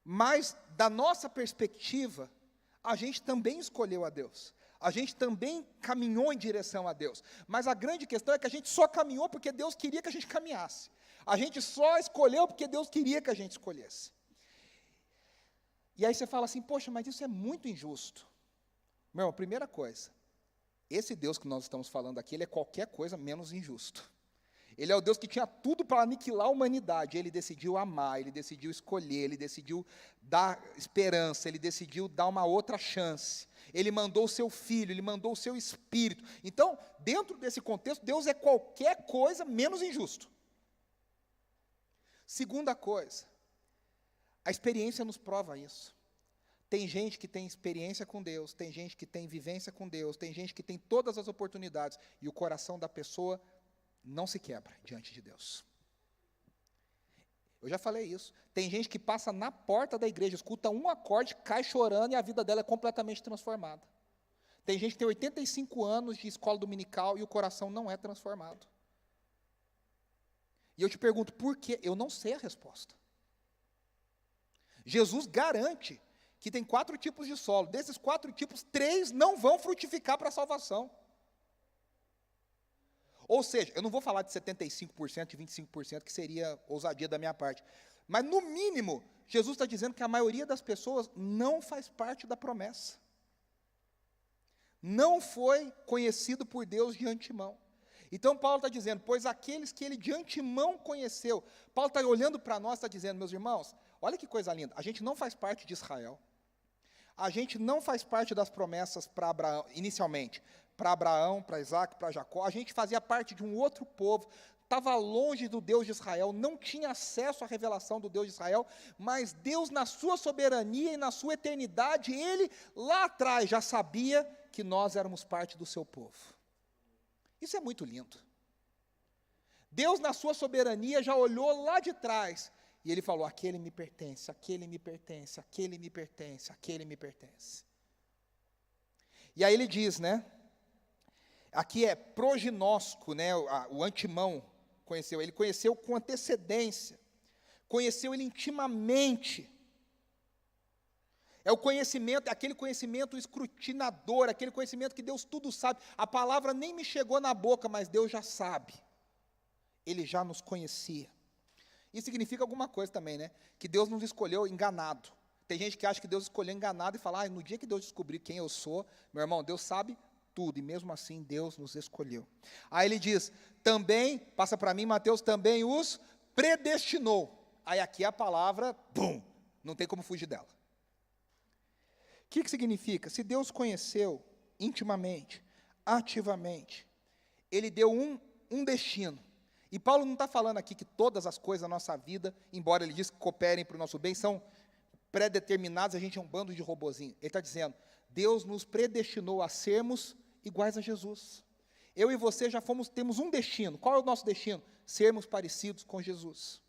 mas da nossa perspectiva, a gente também escolheu a Deus, a gente também caminhou em direção a Deus, mas a grande questão é que a gente só caminhou porque Deus queria que a gente caminhasse, a gente só escolheu porque Deus queria que a gente escolhesse. E aí você fala assim, poxa, mas isso é muito injusto. Meu irmão, primeira coisa, esse Deus que nós estamos falando aqui, ele é qualquer coisa menos injusto. Ele é o Deus que tinha tudo para aniquilar a humanidade, ele decidiu amar, ele decidiu escolher, ele decidiu dar esperança, ele decidiu dar uma outra chance. Ele mandou o seu Filho, ele mandou o seu Espírito. Então, dentro desse contexto, Deus é qualquer coisa menos injusto. Segunda coisa, a experiência nos prova isso. Tem gente que tem experiência com Deus, tem gente que tem vivência com Deus, tem gente que tem todas as oportunidades, e o coração da pessoa não se quebra diante de Deus. Eu já falei isso. Tem gente que passa na porta da igreja, escuta um acorde, cai chorando e a vida dela é completamente transformada. Tem gente que tem 85 anos de escola dominical e o coração não é transformado. E eu te pergunto, por quê? Eu não sei a resposta. Jesus garante que tem 4 tipos de solo. Desses 4 tipos, 3 não vão frutificar para a salvação. Ou seja, eu não vou falar de 75% e 25%, que seria ousadia da minha parte. Mas, no mínimo, Jesus está dizendo que a maioria das pessoas não faz parte da promessa. Não foi conhecido por Deus de antemão. Então, Paulo está dizendo, pois aqueles que ele de antemão conheceu, Paulo está olhando para nós, está dizendo, meus irmãos, olha que coisa linda, a gente não faz parte de Israel, a gente não faz parte das promessas para Abraão, inicialmente, para Abraão, para Isaac, para Jacó, a gente fazia parte de um outro povo, estava longe do Deus de Israel, não tinha acesso à revelação do Deus de Israel, mas Deus, na sua soberania e na sua eternidade, Ele, lá atrás, já sabia que nós éramos parte do seu povo. Isso é muito lindo. Deus, na sua soberania, já olhou lá de trás, e Ele falou, aquele me pertence, aquele me pertence, aquele me pertence, aquele me pertence. E aí Ele diz, né, aqui é prognóstico, né, o antemão conheceu, Ele conheceu com antecedência, conheceu Ele intimamente. É o conhecimento, aquele conhecimento escrutinador, aquele conhecimento que Deus tudo sabe. A palavra nem me chegou na boca, mas Deus já sabe. Ele já nos conhecia. Isso significa alguma coisa também, né? Que Deus nos escolheu enganado. Tem gente que acha que Deus escolheu enganado e fala, no dia que Deus descobrir quem eu sou, meu irmão, Deus sabe tudo, e mesmo assim Deus nos escolheu. Aí ele diz, também, passa para mim, Mateus, também os predestinou. Aí aqui a palavra, bum, não tem como fugir dela. O que significa? Se Deus conheceu intimamente, ativamente, Ele deu um destino. E Paulo não está falando aqui que todas as coisas da nossa vida, embora ele diz que cooperem para o nosso bem, são pré-determinadas, a gente é um bando de robozinho. Ele está dizendo, Deus nos predestinou a sermos iguais a Jesus. Eu e você já temos um destino. Qual é o nosso destino? Sermos parecidos com Jesus.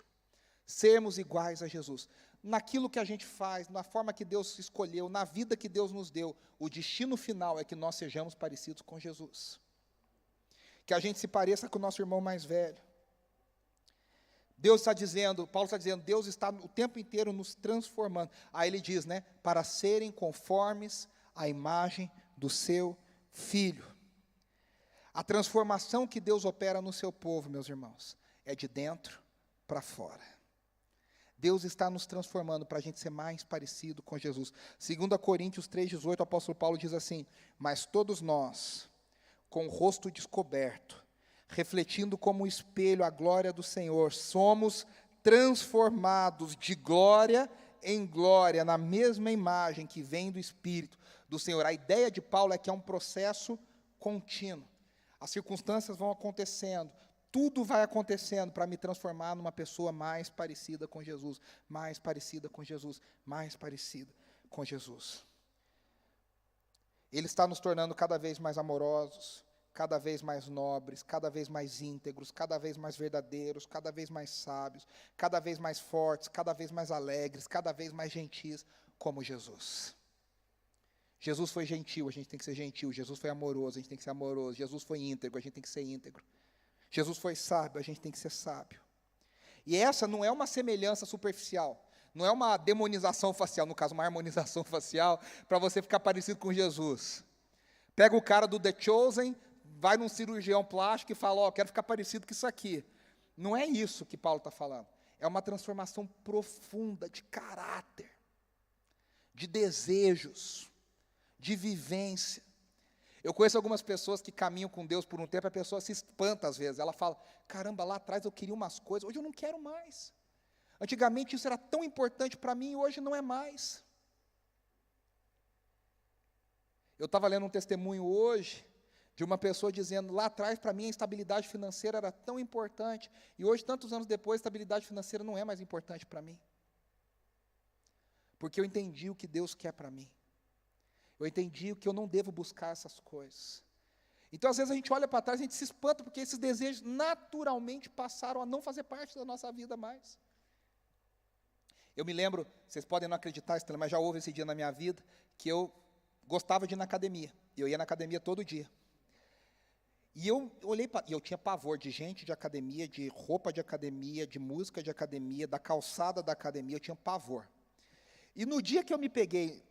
Sermos iguais a Jesus. Naquilo que a gente faz, na forma que Deus escolheu, na vida que Deus nos deu, o destino final é que nós sejamos parecidos com Jesus. Que a gente se pareça com o nosso irmão mais velho. Deus está dizendo, Paulo está dizendo, Deus está o tempo inteiro nos transformando. Aí ele diz, né, para serem conformes à imagem do seu Filho. A transformação que Deus opera no seu povo, meus irmãos, é de dentro para fora. Deus está nos transformando para a gente ser mais parecido com Jesus. 2 Coríntios 3,18, o apóstolo Paulo diz assim: mas todos nós, com o rosto descoberto, refletindo como um espelho a glória do Senhor, somos transformados de glória em glória, na mesma imagem que vem do Espírito do Senhor. A ideia de Paulo é que é um processo contínuo. As circunstâncias vão acontecendo, tudo vai acontecendo para me transformar numa pessoa mais parecida com Jesus, mais parecida com Jesus, mais parecida com Jesus. Ele está nos tornando cada vez mais amorosos, cada vez mais nobres, cada vez mais íntegros, cada vez mais verdadeiros, cada vez mais sábios, cada vez mais fortes, cada vez mais alegres, cada vez mais gentis, como Jesus. Jesus foi gentil, a gente tem que ser gentil. Jesus foi amoroso, a gente tem que ser amoroso. Jesus foi íntegro, a gente tem que ser íntegro. Jesus foi sábio, a gente tem que ser sábio. E essa não é uma semelhança superficial, não é uma demonização facial, no caso, uma harmonização facial, para você ficar parecido com Jesus. Pega o cara do The Chosen, vai num cirurgião plástico e fala: ó, quero ficar parecido com isso aqui. Não é isso que Paulo está falando. É uma transformação profunda de caráter, de desejos, de vivência. Eu conheço algumas pessoas que caminham com Deus por um tempo, a pessoa se espanta às vezes. Ela fala: caramba, lá atrás eu queria umas coisas, hoje eu não quero mais. Antigamente isso era tão importante para mim, hoje não é mais. Eu estava lendo um testemunho hoje, de uma pessoa dizendo: lá atrás para mim a estabilidade financeira era tão importante, e hoje, tantos anos depois, a estabilidade financeira não é mais importante para mim. Porque eu entendi o que Deus quer para mim. Eu entendi que eu não devo buscar essas coisas. Então, às vezes, a gente olha para trás e a gente se espanta, porque esses desejos naturalmente passaram a não fazer parte da nossa vida mais. Eu me lembro, vocês podem não acreditar, mas já houve esse dia na minha vida, que eu gostava de ir na academia. Eu ia na academia todo dia. E eu olhei, e eu tinha pavor de gente de academia, de roupa de academia, de música de academia, da calçada da academia, eu tinha pavor. E no dia que eu me peguei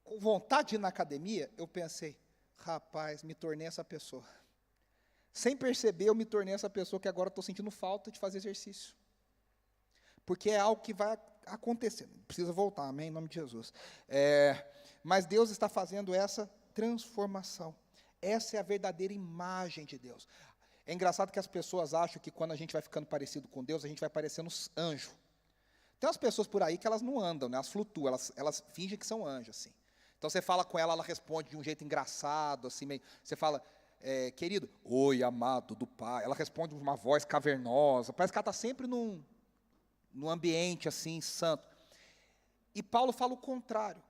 com vontade de ir na academia, eu pensei: rapaz, me tornei essa pessoa. Sem perceber, eu me tornei essa pessoa que agora estou sentindo falta de fazer exercício. Porque é algo que vai acontecer. Precisa voltar, amém? Em nome de Jesus. Mas Deus está fazendo essa transformação. Essa é a verdadeira imagem de Deus. É engraçado que as pessoas acham que quando a gente vai ficando parecido com Deus, a gente vai parecendo anjo. Tem umas pessoas por aí que elas não andam, né? Elas flutuam, elas fingem que são anjos, assim. Então, você fala com ela, ela responde de um jeito engraçado, assim, meio, você fala: querido, oi, amado do Pai. Ela responde com uma voz cavernosa, parece que ela está sempre num ambiente, assim, santo. E Paulo fala o contrário.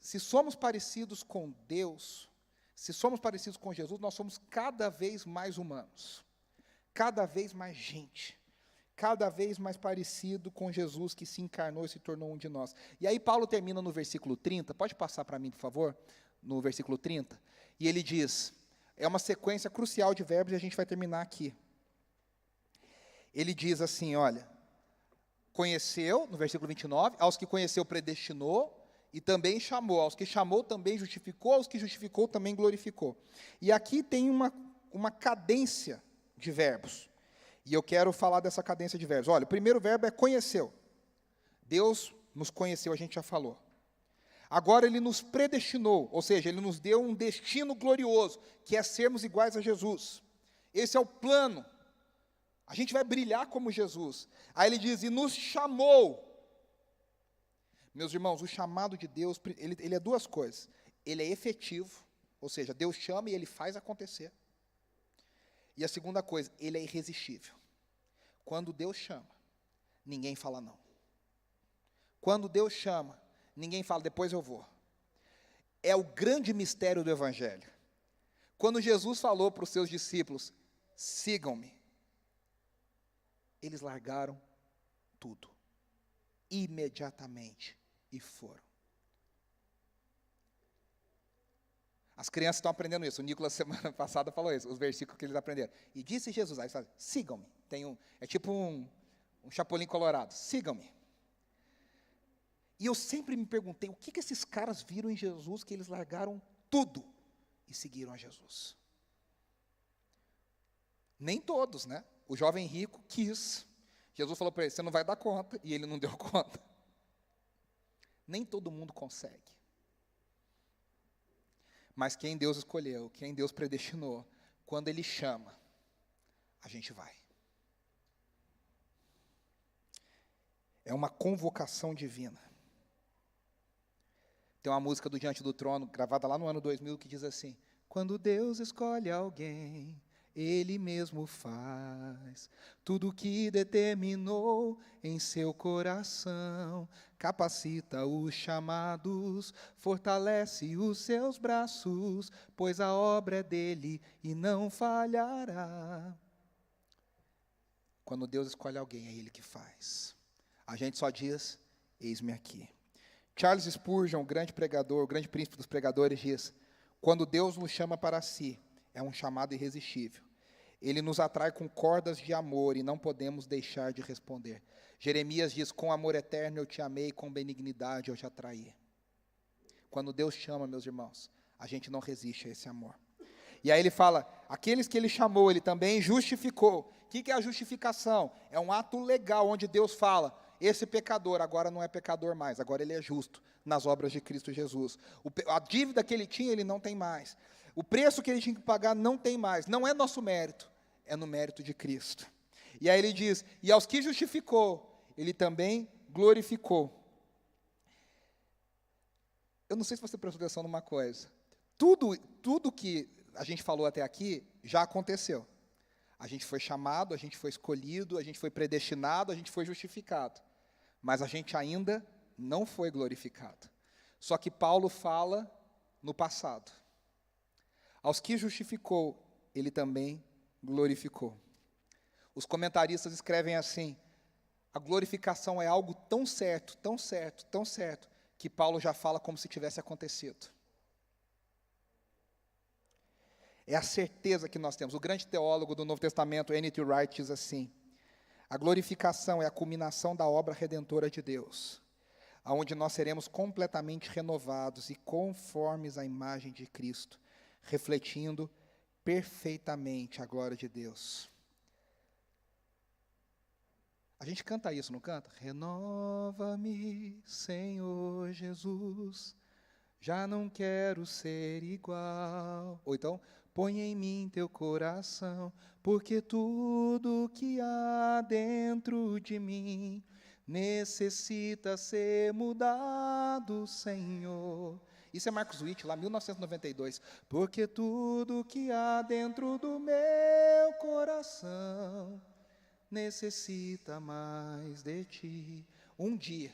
Se somos parecidos com Deus, se somos parecidos com Jesus, nós somos cada vez mais humanos, cada vez mais gente, cada vez mais parecido com Jesus que se encarnou e se tornou um de nós. E aí Paulo termina no versículo 30, pode passar para mim, por favor, no versículo 30, e ele diz, é uma sequência crucial de verbos e a gente vai terminar aqui. Ele diz assim, olha, conheceu, no versículo 29, aos que conheceu predestinou, e também chamou, aos que chamou também justificou, aos que justificou também glorificou. E aqui tem uma cadência de verbos. E eu quero falar dessa cadência de verbos. Olha, o primeiro verbo é conheceu. Deus nos conheceu, a gente já falou. Agora Ele nos predestinou, ou seja, Ele nos deu um destino glorioso, que é sermos iguais a Jesus. Esse é o plano. A gente vai brilhar como Jesus. Aí Ele diz, e nos chamou. Meus irmãos, o chamado de Deus, ele é duas coisas. Ele é efetivo, ou seja, Deus chama e Ele faz acontecer. E a segunda coisa, Ele é irresistível. Quando Deus chama, ninguém fala não. Quando Deus chama, ninguém fala, depois eu vou. É o grande mistério do Evangelho. Quando Jesus falou para os seus discípulos, sigam-me, eles largaram tudo, imediatamente, e foram. As crianças estão aprendendo isso. O Nicolas, semana passada, falou isso, os versículos que eles aprenderam. E disse Jesus, aí eles falam, sigam-me. É tipo um chapolim colorado, sigam-me. E eu sempre me perguntei, o que esses caras viram em Jesus, que eles largaram tudo e seguiram a Jesus? Nem todos, né? O jovem rico quis. Jesus falou para ele, você não vai dar conta, e ele não deu conta. Nem todo mundo consegue. Mas quem Deus escolheu, quem Deus predestinou, quando Ele chama, a gente vai. É uma convocação divina. Tem uma música do Diante do Trono, gravada lá no ano 2000, que diz assim, quando Deus escolhe alguém, Ele mesmo faz tudo o que determinou em seu coração, capacita os chamados, fortalece os seus braços, pois a obra é dele e não falhará. Quando Deus escolhe alguém, é Ele que faz. A gente só diz, eis-me aqui. Charles Spurgeon, o grande pregador, o grande príncipe dos pregadores, diz, quando Deus nos chama para si, é um chamado irresistível. Ele nos atrai com cordas de amor e não podemos deixar de responder. Jeremias diz, com amor eterno eu te amei, com benignidade eu te atraí. Quando Deus chama, meus irmãos, a gente não resiste a esse amor. E aí ele fala, aqueles que Ele chamou, Ele também justificou. O que é a justificação? É um ato legal, onde Deus fala, esse pecador agora não é pecador mais, agora ele é justo nas obras de Cristo Jesus. A dívida que ele tinha, ele não tem mais. O preço que ele tinha que pagar não tem mais. Não é nosso mérito, é no mérito de Cristo. E aí ele diz, e aos que justificou, Ele também glorificou. Eu não sei se você prestou atenção numa coisa. Tudo que a gente falou até aqui já aconteceu. A gente foi chamado, a gente foi escolhido, a gente foi predestinado, a gente foi justificado. Mas a gente ainda não foi glorificado. Só que Paulo fala no passado. Aos que justificou, Ele também glorificou. Os comentaristas escrevem assim, a glorificação é algo tão certo, tão certo, tão certo, que Paulo já fala como se tivesse acontecido. É a certeza que nós temos. O grande teólogo do Novo Testamento, N.T. Wright, diz assim, a glorificação é a culminação da obra redentora de Deus, onde nós seremos completamente renovados e conformes à imagem de Cristo, refletindo perfeitamente a glória de Deus. A gente canta isso, não canta? Renova-me, Senhor Jesus, já não quero ser igual. Ou então, põe em mim teu coração, porque tudo que há dentro de mim necessita ser mudado, Senhor. Isso é Marcos Witt, lá 1992. Porque tudo que há dentro do meu coração necessita mais de ti. Um dia,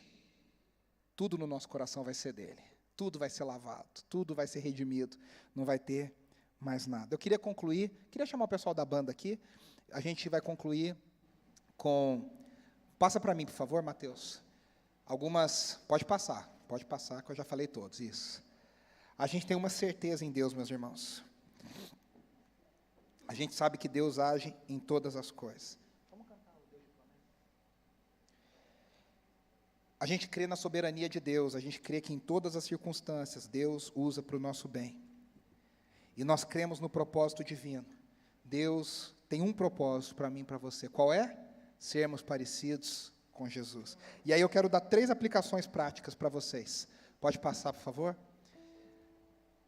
tudo no nosso coração vai ser dele. Tudo vai ser lavado, tudo vai ser redimido. Não vai ter mais nada. Eu queria concluir, queria chamar o pessoal da banda aqui. A gente vai concluir com... Passa para mim, por favor, Mateus. Algumas... Pode passar, que eu já falei todos, isso. A gente tem uma certeza em Deus, meus irmãos. A gente sabe que Deus age em todas as coisas. A gente crê na soberania de Deus, a gente crê que em todas as circunstâncias Deus usa para o nosso bem. E nós cremos no propósito divino. Deus tem um propósito para mim e para você. Qual é? Sermos parecidos com Jesus. E aí eu quero dar 3 aplicações práticas para vocês. Pode passar, por favor?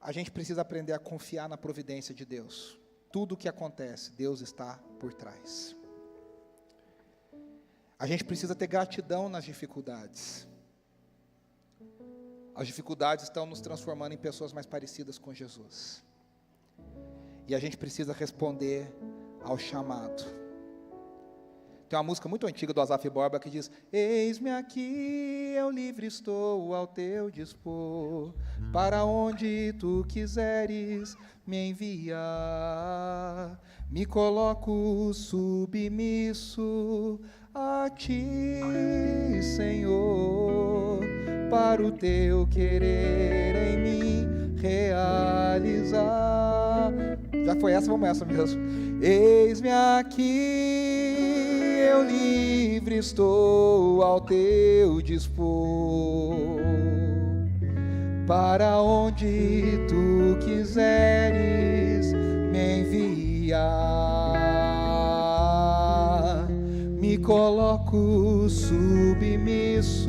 A gente precisa aprender a confiar na providência de Deus. Tudo o que acontece, Deus está por trás. A gente precisa ter gratidão nas dificuldades. As dificuldades estão nos transformando em pessoas mais parecidas com Jesus. E a gente precisa responder ao chamado. Tem uma música muito antiga do Asaf Borba que diz: eis-me aqui, eu livre estou ao teu dispor, para onde tu quiseres me enviar. Me coloco submisso a ti, Senhor, para o teu querer em mim realizar. Já foi essa, vamos essa mesmo. Eis-me aqui, eu livre estou ao teu dispor, para onde tu quiseres me enviar. Me coloco submisso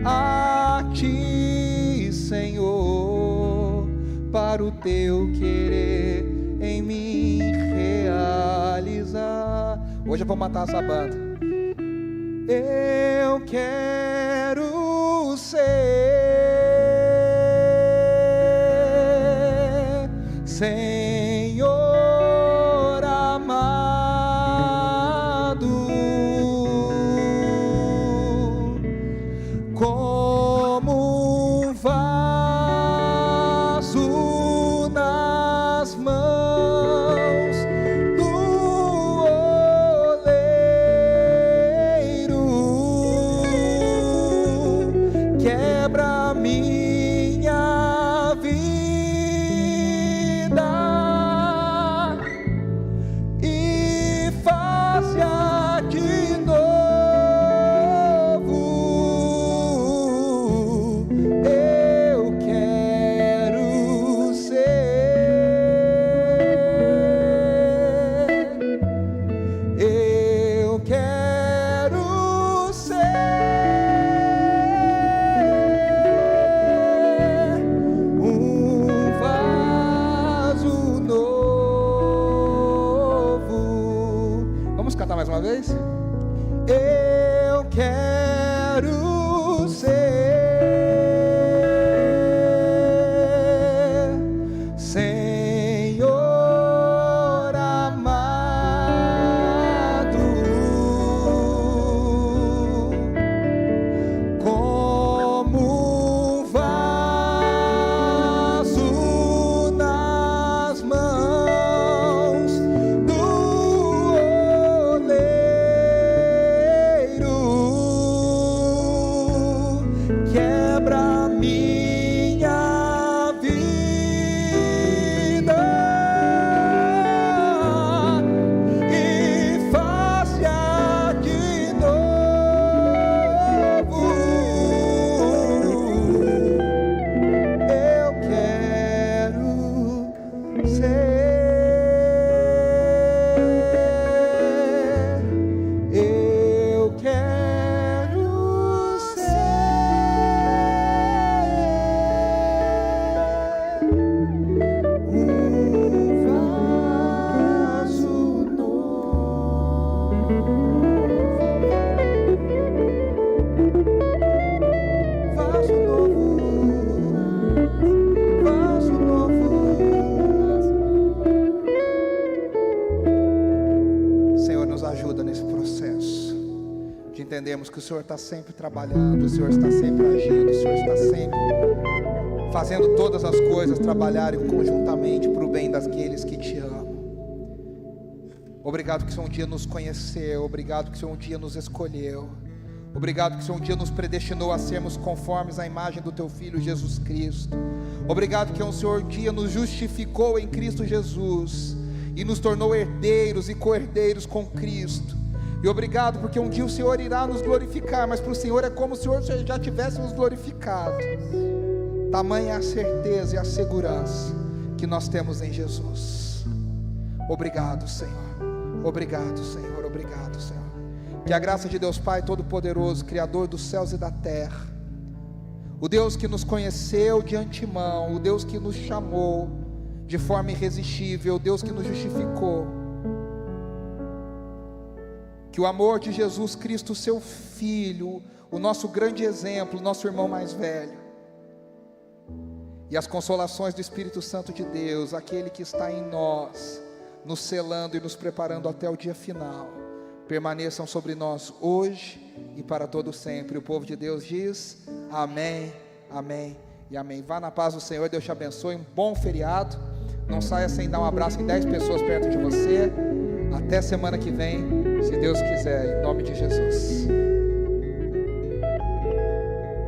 a Ti, Senhor, para o Teu querer em mim realizar. Hoje eu vou matar essa banda. Eu quero ser Senhor amado, como um vaso nas mãos do oleiro. Quebra minha vida e faz-a de novo. Eu quero ser, eu quero ser um vaso novo. Vamos cantar mais uma vez? Eu quero ser Senhor amado, como um vaso nas mãos do oleiro. Quebra minha vida e faz-a de novo. Eu quero ser, eu quero ser um vaso novo, vaso novo, vaso novo. Senhor, nos ajuda nesse processo de entendermos que o Senhor está sempre trabalhando, o Senhor está sempre agindo, o Senhor está sempre fazendo todas as coisas trabalharem conjuntamente para o bem daqueles que te amam. Obrigado que o Senhor um dia nos conheceu, obrigado que o Senhor um dia nos escolheu, obrigado que o Senhor um dia nos predestinou a sermos conformes à imagem do Teu Filho Jesus Cristo. Obrigado que o Senhor um dia nos justificou em Cristo Jesus e nos tornou herdeiros e co-herdeiros com Cristo. E obrigado porque um dia o Senhor irá nos glorificar, mas para o Senhor é como se o Senhor já tivesse nos glorificado. Tamanha a certeza e a segurança que nós temos em Jesus. Obrigado, Senhor. Obrigado, Senhor. Obrigado, Senhor. Que a graça de Deus Pai Todo-Poderoso, Criador dos céus e da terra, o Deus que nos conheceu de antemão, o Deus que nos chamou de forma irresistível, o Deus que nos justificou, que o amor de Jesus Cristo, seu Filho, o nosso grande exemplo, o nosso irmão mais velho, e as consolações do Espírito Santo de Deus, aquele que está em nós, nos selando e nos preparando até o dia final, permaneçam sobre nós hoje e para todo sempre. O povo de Deus diz amém, amém e amém. Vá na paz do Senhor, Deus te abençoe, um bom feriado. Não saia sem dar um abraço em 10 pessoas perto de você. Até semana que vem, se Deus quiser, em nome de Jesus.